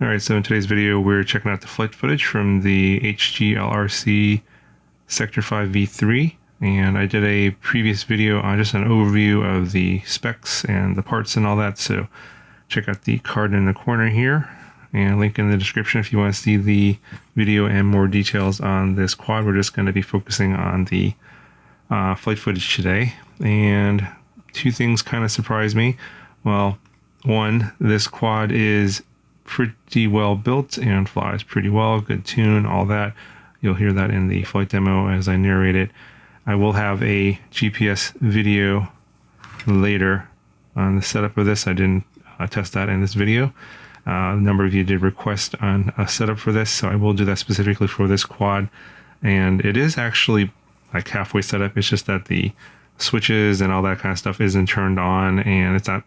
Alright, so in today's video we're checking out the flight footage from the HGLRC Sector5 V3, and I did a previous video on just an overview of the specs and the parts and all that, so check out the card in the corner here and link in the description if you want to see the video and more details on this quad. We're just going to be focusing on the flight footage today, and two things kind of surprised me. Well, one, this quad is pretty well built and flies pretty well, good tune, all that. You'll hear that in the flight demo as I narrate it. I will have a GPS video later on the setup of this. I didn't test that in this video. A number of you did request on a setup for this, so I will do that specifically for this quad. And it is actually like halfway set up. It's just that the switches and all that kind of stuff isn't turned on, and it's not.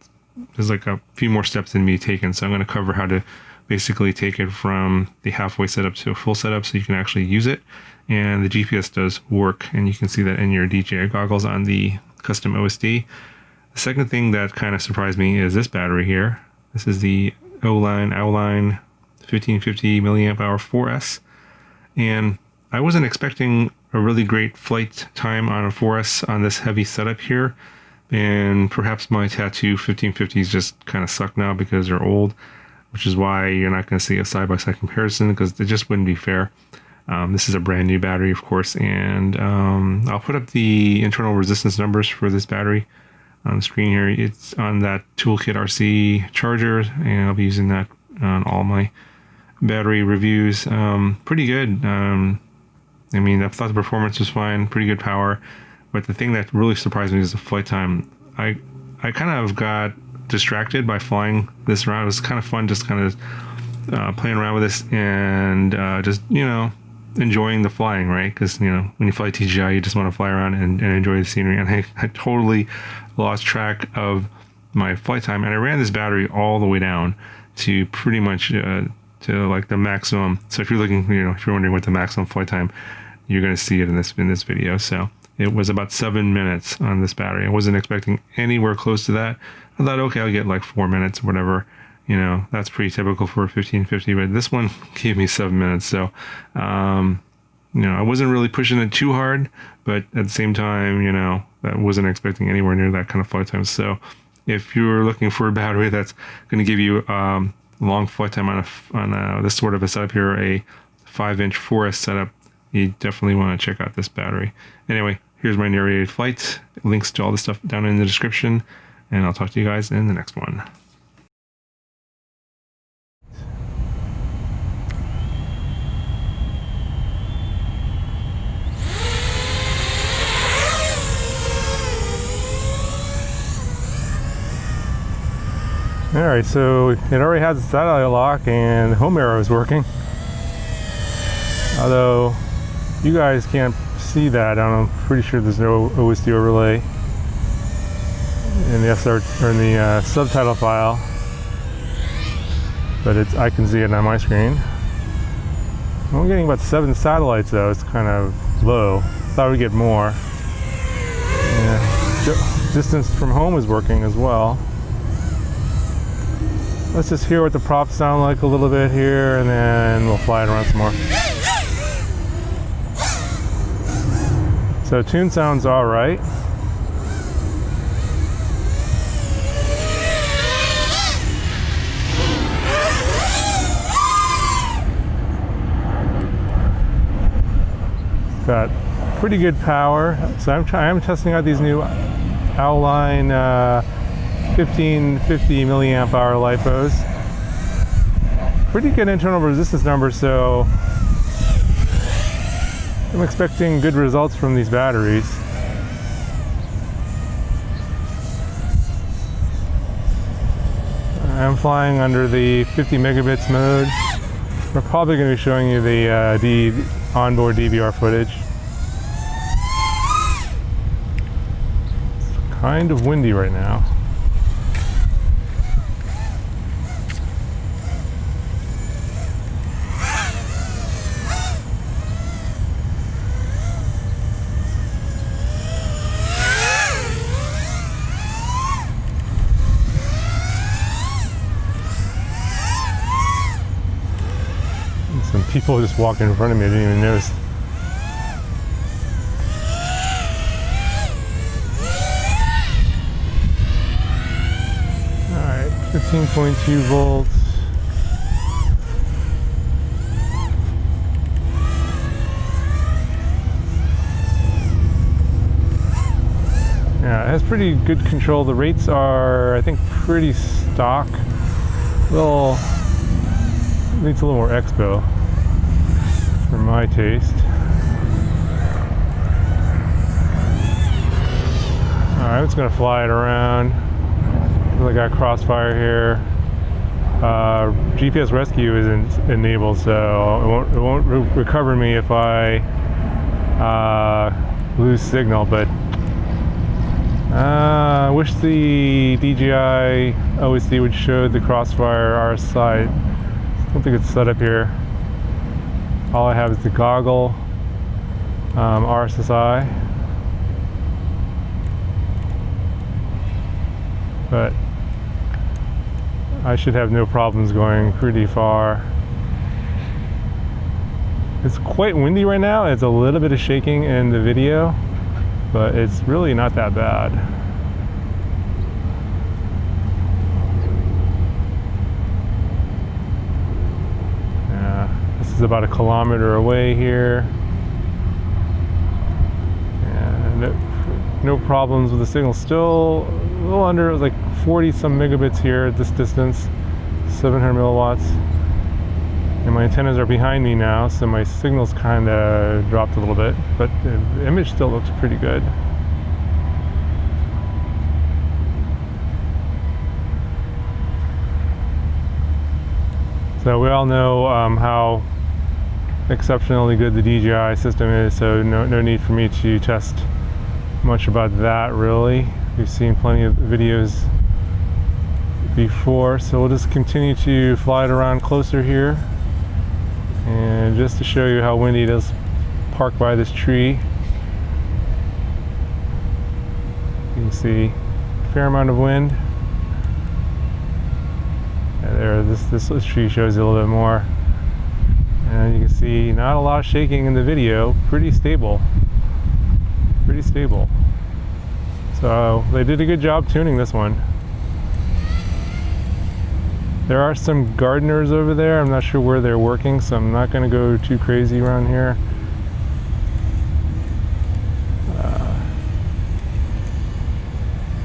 There's like a few more steps in me taken, so I'm going to cover how to basically take it from the halfway setup to a full setup so you can actually use it. And the GPS does work, and you can see that in your DJI goggles on the custom OSD. The second thing that kind of surprised me is this battery here. This is the Auline 1550 milliamp hour 4S, and I wasn't expecting a really great flight time on a 4S on this heavy setup here. And perhaps my Tattoo 1550s just kind of suck now because they're old, which is why you're not going to see a side-by-side comparison, because it just wouldn't be fair. This is a brand new battery, of course, and I'll put up the internal resistance numbers for this battery on the screen here. It's on that Toolkit RC charger, and I'll be using that on all my battery reviews. Pretty good. I mean, I thought the performance was fine, pretty good power. But the thing that really surprised me is the flight time. I kind of got distracted by flying this around. It was kind of fun just kind of playing around with this and just, enjoying the flying, right? Because, when you fly TGI, you just want to fly around and enjoy the scenery. And I totally lost track of my flight time. And I ran this battery all the way down to pretty much to like the maximum. So if you're looking, if you're wondering what the maximum flight time, you're going to see it in this video. So it was about 7 minutes on this battery. I wasn't expecting anywhere close to that. I thought, okay, I'll get like 4 minutes or whatever. That's pretty typical for a 1550, but this one gave me 7 minutes. So, I wasn't really pushing it too hard, but at the same time, I wasn't expecting anywhere near that kind of flight time. So if you're looking for a battery that's going to give you long flight time on this sort of a setup here, a 5-inch 4S setup, you definitely want to check out this battery. Anyway, here's my narrated flight. Links to all the stuff down in the description, and I'll talk to you guys in the next one. Alright, so it already has a satellite lock and home arrow is working. Although you guys can't see that, I'm pretty sure there's no OSD overlay in the subtitle file, but I can see it on my screen. I'm getting about 7 satellites though. It's kind of low. Thought we'd get more. Yeah. Distance from home is working as well. Let's just hear what the props sound like a little bit here, and then we'll fly it around some more. So tune sounds all right. It's got pretty good power. So I'm testing out these new Auline 1550 milliamp hour LiPos. Pretty good internal resistance numbers, so I'm expecting good results from these batteries. I'm flying under the 50 megabits mode. We're probably going to be showing you the onboard DVR footage. It's kind of windy right now. Some people just walked in front of me, I didn't even notice. Alright, 15.2 volts. Yeah, it has pretty good control. The rates are, I think, pretty stock. Well, needs a little more expo for my taste. Alright, I'm just gonna fly it around. I got crossfire here. GPS rescue isn't enabled, so it won't recover me if I lose signal, but I wish the DJI OSD would show the crossfire RSI. I don't think it's set up here. All I have is the goggle RSSI. But I should have no problems going pretty far. It's quite windy right now. It's a little bit of shaking in the video, but it's really not that bad. Yeah, this is about 1 kilometer away here. And no problems with the signal. Still a little under, like 40 some megabits here at this distance, 700 milliwatts. And my antennas are behind me now, so my signal's kind of dropped a little bit, but the image still looks pretty good. So we all know how exceptionally good the DJI system is, so no need for me to test much about that really. We've seen plenty of videos before, so we'll just continue to fly it around closer here. And just to show you how windy it is, park by this tree. You can see a fair amount of wind. And there, this tree shows you a little bit more. And you can see not a lot of shaking in the video, pretty stable. Pretty stable. So they did a good job tuning this one. There are some gardeners over there. I'm not sure where they're working, so I'm not going to go too crazy around here.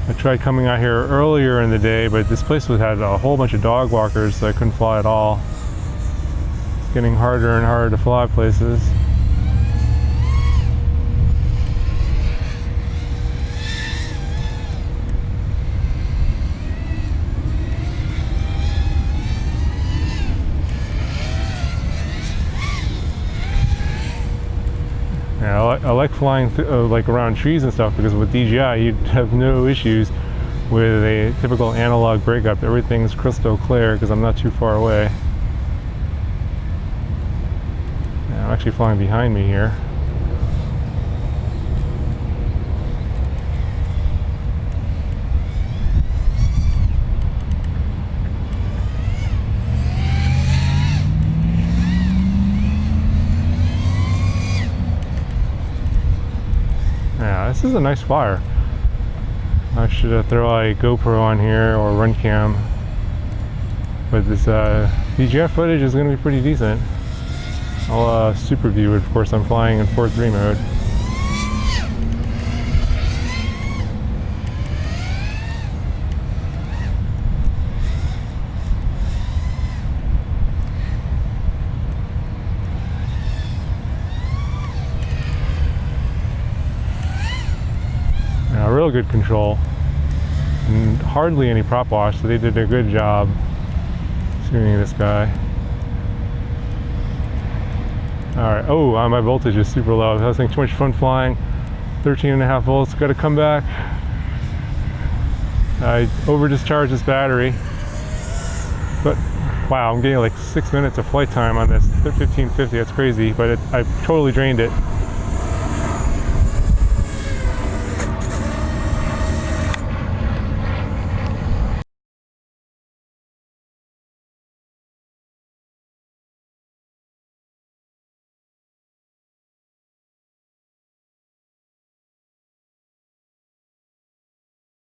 I tried coming out here earlier in the day, but this place had a whole bunch of dog walkers, so I couldn't fly at all. It's getting harder and harder to fly places. Yeah, I like flying like around trees and stuff, because with DJI you'd have no issues with a typical analog breakup. Everything's crystal clear because I'm not too far away. Yeah, I'm actually flying behind me here. Yeah, this is a nice flyer. I should throw a GoPro on here or run cam, but this DJI footage is going to be pretty decent. I'll super view it. Of course, I'm flying in 4.3 mode. Real good control and hardly any prop wash, so they did a good job tuning this guy. Alright, oh, my voltage is super low. I was having too much fun flying. 13.5 volts, gotta come back. I over discharged this battery, but wow, I'm getting like 6 minutes of flight time on this 1550. That's crazy, but I totally drained it.